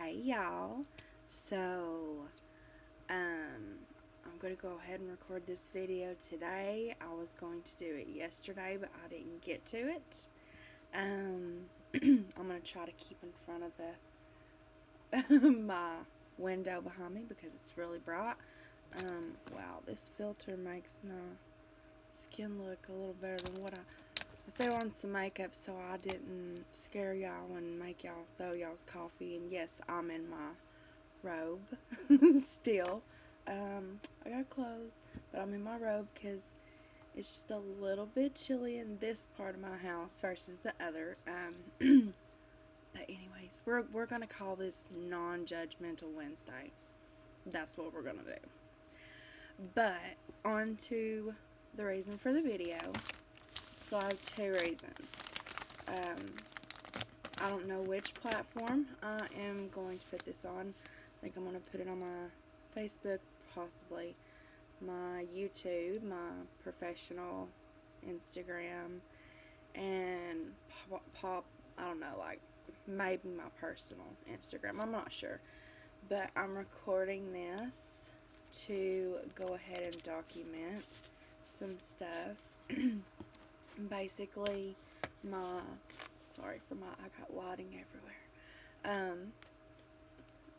Hey y'all, so I'm going to go ahead and record this video today. I was going to do it yesterday, but I didn't get to it. I'm going to try to keep in front of the my window behind me because it's really bright. Wow, this filter makes my skin look a little better than what I threw on some makeup so I didn't scare y'all and make y'all throw y'all's coffee. And yes, I'm in my robe still. I got clothes, but I'm in my robe because it's just a little bit chilly in this part of my house versus the other. But anyways, we're gonna call this non-judgmental Wednesday. That's what we're gonna do. But on to the reason for the video. So I have two reasons. I don't know which platform I am going to put this on. I think I'm going to put it on my Facebook, possibly my YouTube, my professional Instagram, and I don't know, like maybe my personal Instagram. I'm not sure. But I'm recording this to go ahead and document some stuff. Basically, I got lighting everywhere.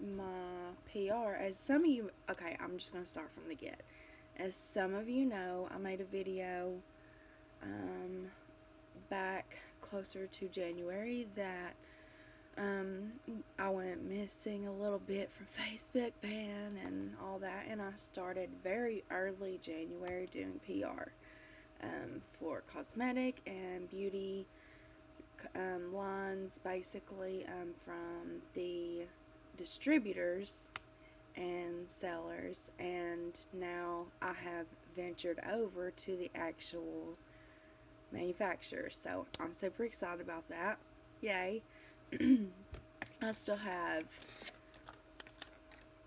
My PR, as some of you, okay, I'm just going to start from the get. As some of you know, I made a video, back closer to January that, I went missing a little bit from Facebook ban and all that, and I started very early January doing PR. For cosmetic and beauty lines, basically, from the distributors and sellers, and now I have ventured over to the actual manufacturers, so I'm super excited about that. Yay. I still have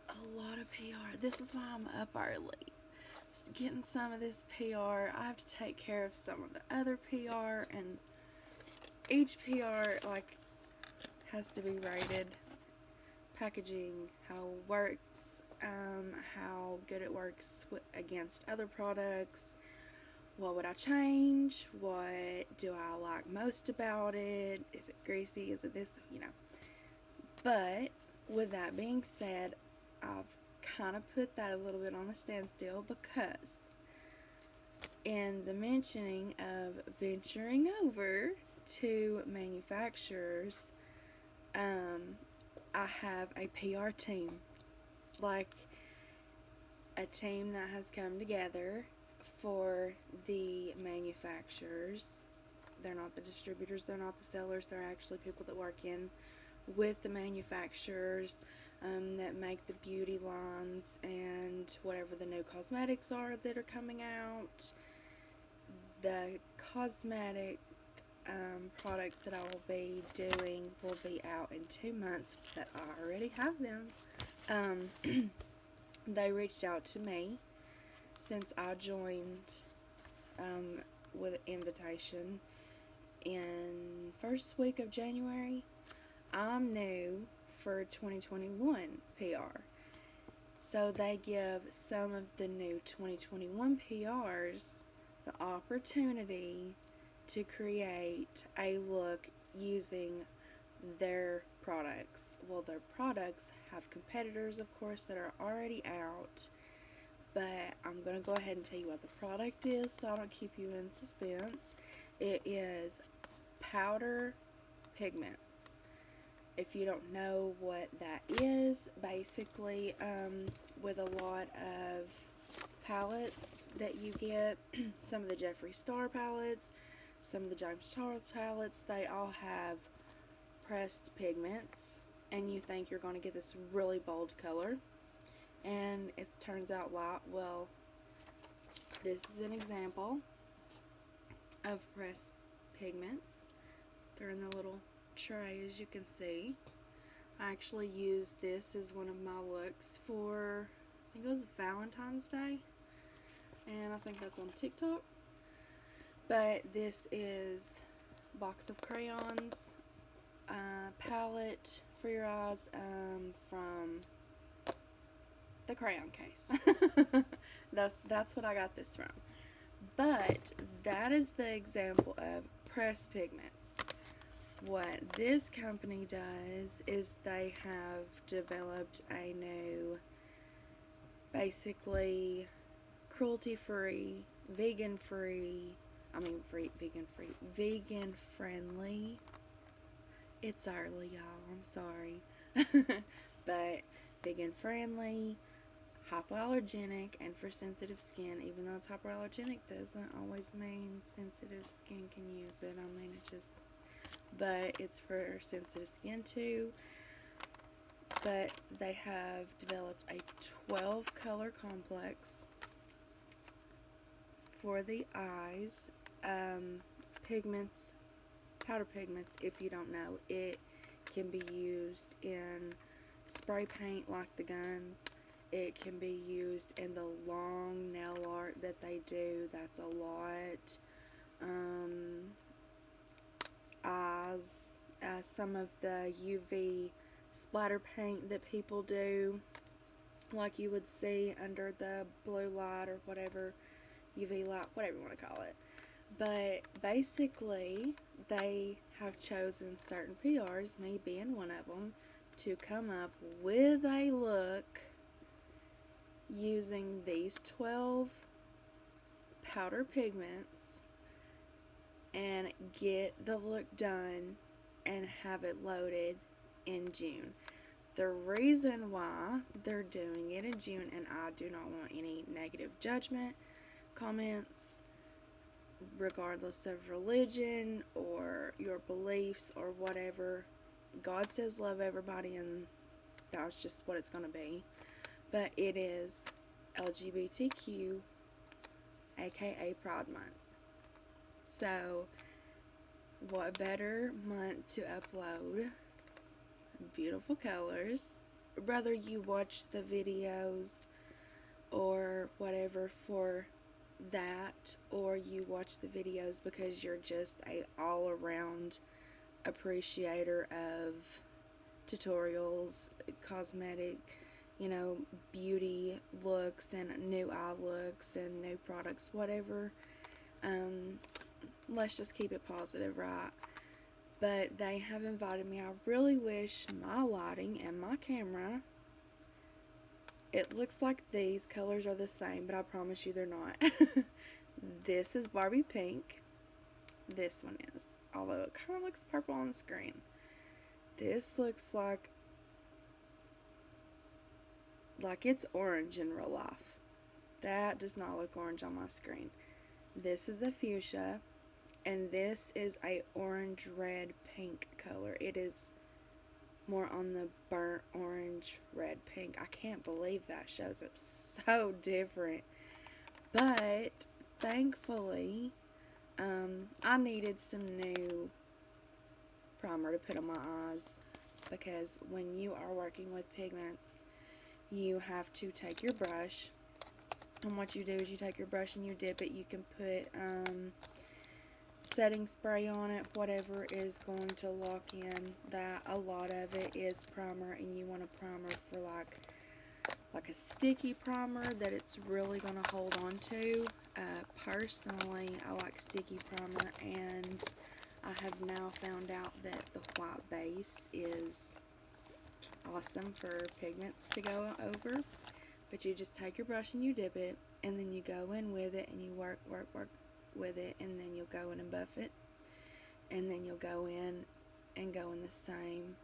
a lot of PR. This is why I'm up early. Just getting some of this PR. I have to take care of some of the other PR, and each PR like has to be rated. Packaging, how it works, how good it works against other products. What would I change? What do I like most about it? Is it greasy? Is it this? But with that being said, I've kind of put that a little bit on a standstill because in the mentioning of venturing over to manufacturers, I have a PR team, like a team that has come together for the manufacturers. They're not the distributors, they're not the sellers, they're actually people that work in with the manufacturers, that make the beauty lines and whatever the new cosmetics are that are coming out. The cosmetic products that I will be doing will be out in 2 months, but I already have them. They reached out to me since I joined with an invitation in first week of January. I'm new for 2021 PR. So they give some of the new 2021 PRs the opportunity to create a look using their products. Well, their products have competitors, of course, that are already out, but I'm going to go ahead and tell you what the product is so I don't keep you in suspense. It is powder pigments. If you don't know what that is, basically, with a lot of palettes that you get, some of the Jeffree Star palettes, some of the James Charles palettes, they all have pressed pigments, and you think you're going to get this really bold color, and it turns out light. Well, this is an example of pressed pigments. They're in the little tray, as you can see. I actually used this as one of my looks for, I think it was Valentine's Day, and I think that's on TikTok. But this is a box of crayons, palette, it for your eyes from the crayon case. That's what I got this from. But that is the example of pressed pigments. What this company does is they have developed a new, basically cruelty-free, vegan-free, vegan-friendly. It's early, y'all, I'm sorry. But vegan-friendly, hypoallergenic, and for sensitive skin. Even though it's hypoallergenic, doesn't always mean sensitive skin can use it. I mean, but it's for sensitive skin too. But they have developed a 12 color complex for the eyes. Pigments, powder pigments, if you don't know, it can be used in spray paint like the guns. It can be used in the long nail art that they do. That's a lot. Eyes, some of the UV splatter paint that people do, like you would see under the blue light or whatever, UV light, whatever you want to call it. But basically, they have chosen certain PRs, me being one of them, to come up with a look using these 12 powder pigments and get the look done and have it loaded in June. The reason why they're doing it in June, and I do not want any negative judgment, comments, regardless of religion or your beliefs or whatever. God says love everybody, and that's just what it's going to be. But it is LGBTQ, aka Pride Month. So, what better month to upload beautiful colors? Whether you watch the videos or whatever for that, or you watch the videos because you're just a all-around appreciator of tutorials, cosmetic, beauty looks and new eye looks and new products, whatever. Let's just keep it positive, right? But they have invited me. I really wish my lighting and my camera, it looks like these colors are the same, but I promise you they're not. This is Barbie pink. This one is, although it kind of looks purple on the screen. This looks like it's orange in real life. That does not look orange on my screen. This is a fuchsia, and this is a orange, red, pink color. It is more on the burnt orange, red, pink. I can't believe that shows up so different. But thankfully, I needed some new primer to put on my eyes, because when you are working with pigments, you have to take your brush, and what you do is you take your brush and you dip it. You can put setting spray on it, whatever is going to lock in that. A lot of it is primer, and you want a primer for like a sticky primer that it's really going to hold on to. Personally, I like sticky primer, and I have now found out that the white base is awesome for pigments to go over. But you just take your brush and you dip it, and then you go in with it and you work with it, and then you'll go in and buff it, and then you'll go in and go in the same,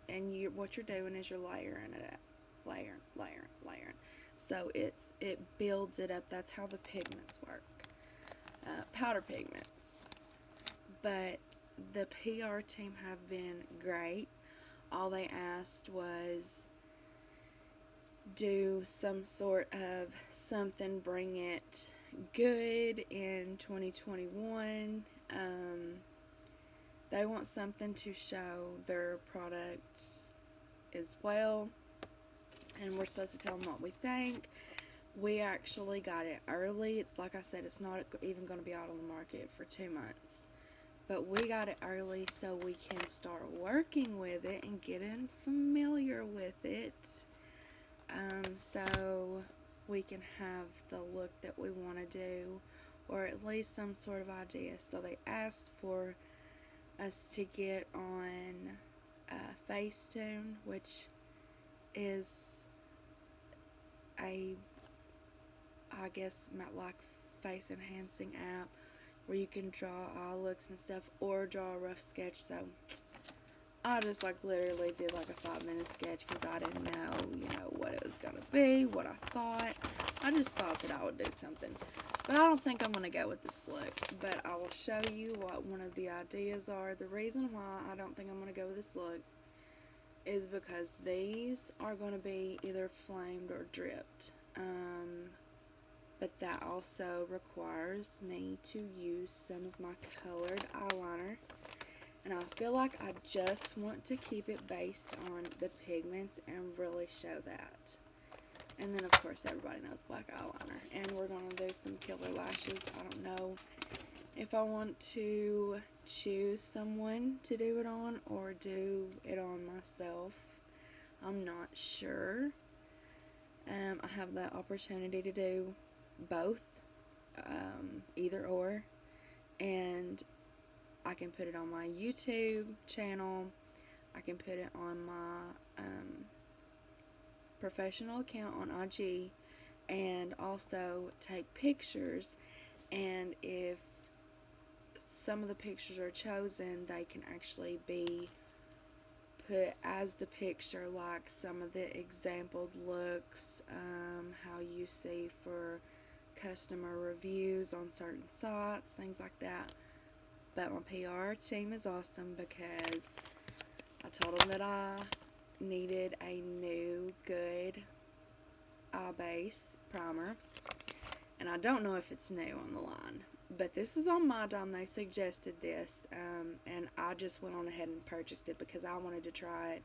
and what you're doing is you're layering it up, layering. So it builds it up. That's how the pigments work, powder pigments. But the PR team have been great. All they asked was do some sort of something, bring it good in 2021. They want something to show their products as well, and we're supposed to tell them what we think. We actually got it early. It's like I said, it's not even going to be out on the market for 2 months. but we got it early so we can start working with it and getting familiar with it, so we can have the look that we want to do, or at least some sort of idea. So they asked for us to get on Facetune, which is a, I guess, like face enhancing app where you can draw eye looks and stuff, or draw a rough sketch. So I just literally did like a 5-minute sketch because I didn't know, what it was gonna be, what I thought. I just thought that I would do something, but I don't think I'm gonna go with this look. But I will show you what one of the ideas are. The reason why I don't think I'm gonna go with this look is because these are gonna be either flamed or dripped. But that also requires me to use some of my colored eyeliner. And I feel like I just want to keep it based on the pigments and really show that. And then, of course, everybody knows black eyeliner. And we're going to do some killer lashes. I don't know if I want to choose someone to do it on or do it on myself. I'm not sure. I have the opportunity to do both, either or, and I can put it on my YouTube channel, I can put it on my professional account on IG, and also take pictures, and if some of the pictures are chosen, they can actually be put as the picture, like some of the exampled looks, how you see for customer reviews on certain sites, things like that. But my PR team is awesome because I told them that I needed a new good eye base primer, and I don't know if it's new on the line, but this is on my dime. They suggested this, and I just went on ahead and purchased it because I wanted to try it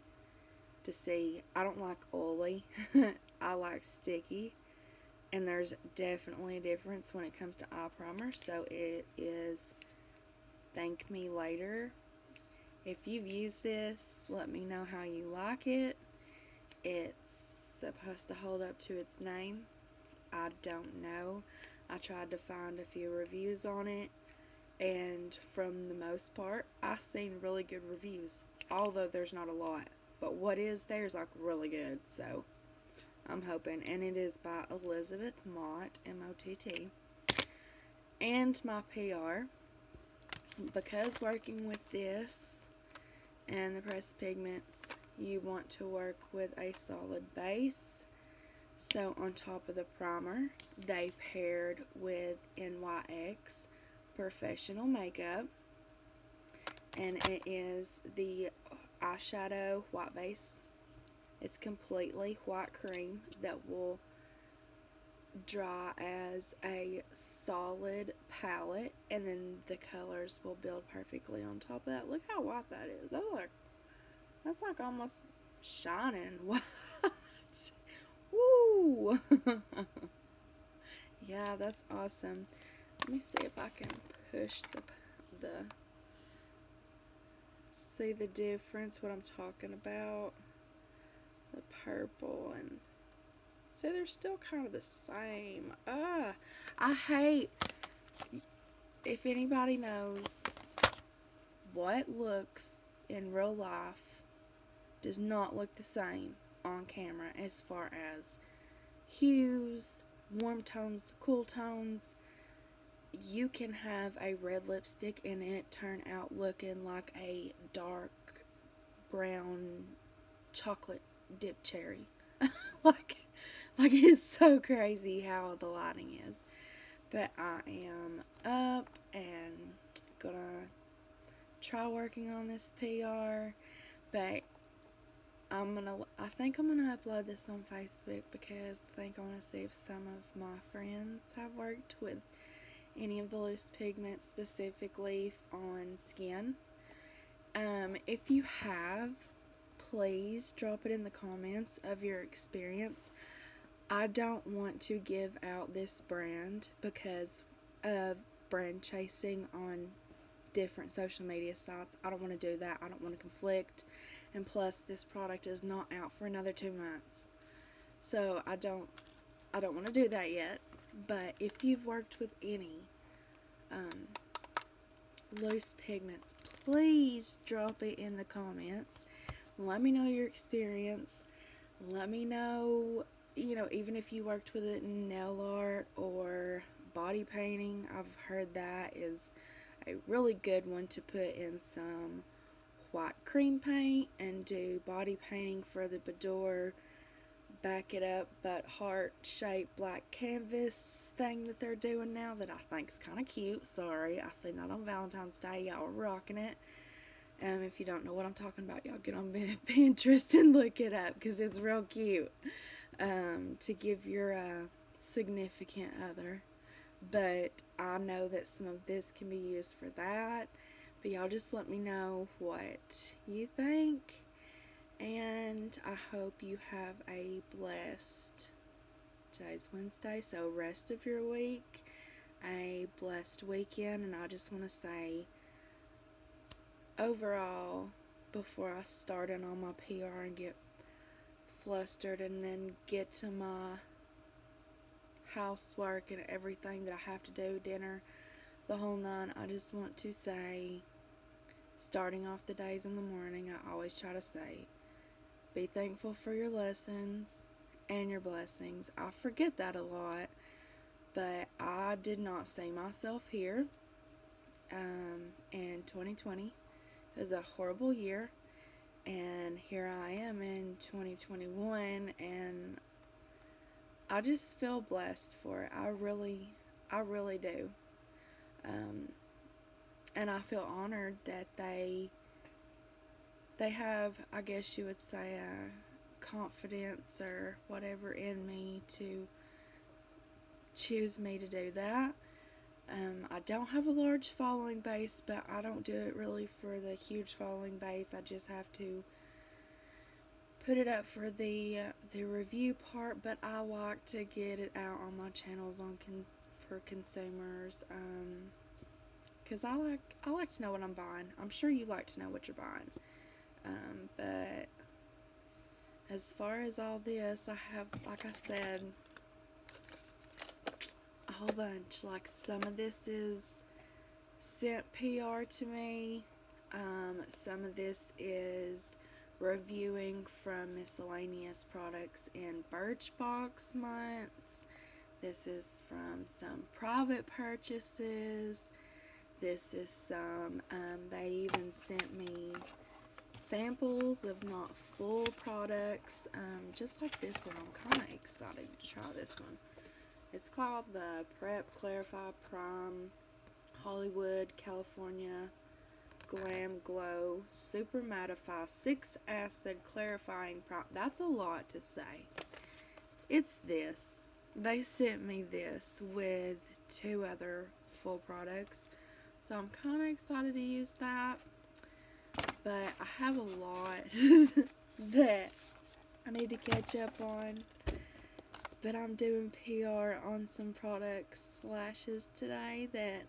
to see. I don't like oily. I like sticky, and there's definitely a difference when it comes to eye primer. So it is Thank Me Later. If you've used this, let me know how you like it. It's supposed to hold up to its name. I don't know. I tried to find a few reviews on it, and from the most part, I've seen really good reviews, although there's not a lot. But what is there's really good, so I'm hoping. And it is by Elizabeth Mott, M-O-T-T. And my PR, because working with this and the pressed pigments, you want to work with a solid base. So on top of the primer, they paired with NYX Professional Makeup, and it is the eyeshadow white base. It's completely white cream that will dry as a solid palette, and then the colors will build perfectly on top of that. Look how white that is. That's like almost shining white. Woo! Yeah, that's awesome. Let me see if I can push the see the difference, what I'm talking about. The purple, and see, they're still kind of the same. I hate, if anybody knows what looks in real life does not look the same on camera, as far as hues, warm tones, cool tones. You can have a red lipstick and it turn out looking like a dark brown chocolate dip cherry. like it's so crazy how the lighting is. But I am up and gonna try working on this PR, but I think I'm gonna upload this on Facebook because I think I want to see if some of my friends have worked with any of the loose pigments, specifically on skin. If you have, please drop it in the comments of your experience. I don't want to give out this brand because of brand chasing on different social media sites. I don't want to do that. I don't want to conflict. And plus, this product is not out for another 2 months. So I don't want to do that yet. But if you've worked with any loose pigments, please drop it in the comments. Let me know your experience. Let me know, even if you worked with it in nail art or body painting. I've heard that is a really good one to put in some white cream paint and do body painting for the boudoir, back it up, but heart-shaped black canvas thing that they're doing now that I think is kind of cute. Sorry, I seen that on Valentine's Day. Y'all were rocking it. If you don't know what I'm talking about, y'all get on Pinterest and look it up because it's real cute to give your significant other. But I know that some of this can be used for that. But y'all just let me know what you think. And I hope you have a blessed, today's Wednesday, so rest of your week, a blessed weekend. And I just want to say, overall, before I start in on my PR and get flustered and then get to my housework and everything that I have to do, dinner, the whole nine, I just want to say, starting off the days in the morning, I always try to say, be thankful for your lessons and your blessings. I forget that a lot, but I did not see myself here in 2020. It was a horrible year, and here I am in 2021, and I just feel blessed for it. I really do. And I feel honored that they have, I guess you would say, confidence or whatever in me to choose me to do that. I don't have a large following base, but I don't do it really for the huge following base. I just have to put it up for the review part, but I like to get it out on my channels for consumers, because I like to know what I'm buying. I'm sure you like to know what you're buying. But as far as all this, I have, like I said, a whole bunch. Like, some of this is sent PR to me. Some of this is reviewing from miscellaneous products in Birchbox months. This is from some private purchases. This is some, they even sent me samples of not full products, just like this one. I'm kind of excited to try this one. It's called the Prep Clarify Prime Hollywood California Glam Glow Super Mattify 6 Acid Clarifying Prime. That's a lot to say. It's this. They sent me this with 2 other full products, so I'm kind of excited to use that. But I have a lot that I need to catch up on. But I'm doing PR on some products, lashes today that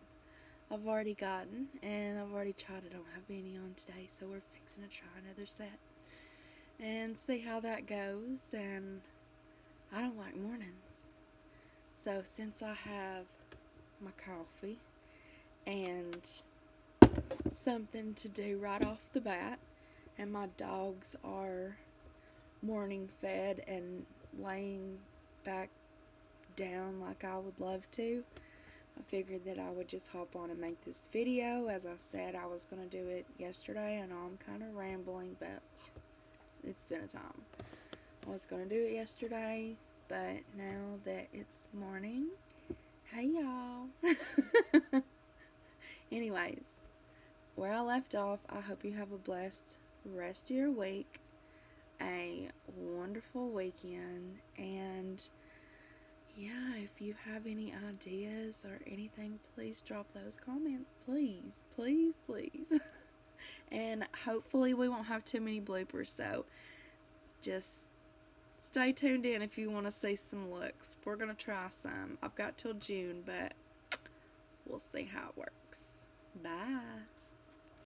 I've already gotten, and I've already tried. I don't have any on today, so we're fixing to try another set and see how that goes. And I don't like mornings, so since I have my coffee and something to do right off the bat, and my dogs are morning fed and laying back down like I would love to, I figured that I would just hop on and make this video. As I said, I was going to do it yesterday. I know I'm kind of rambling, but it's been a time. I was going to do it yesterday, but now that it's morning, hey y'all. Anyways, where I left off, I hope you have a blessed rest of your week, a wonderful weekend, and yeah, if you have any ideas or anything, please drop those comments, please, please, please. And hopefully we won't have too many bloopers, so just stay tuned in if you want to see some looks. We're going to try some. I've got till June, but we'll see how it works. Bye.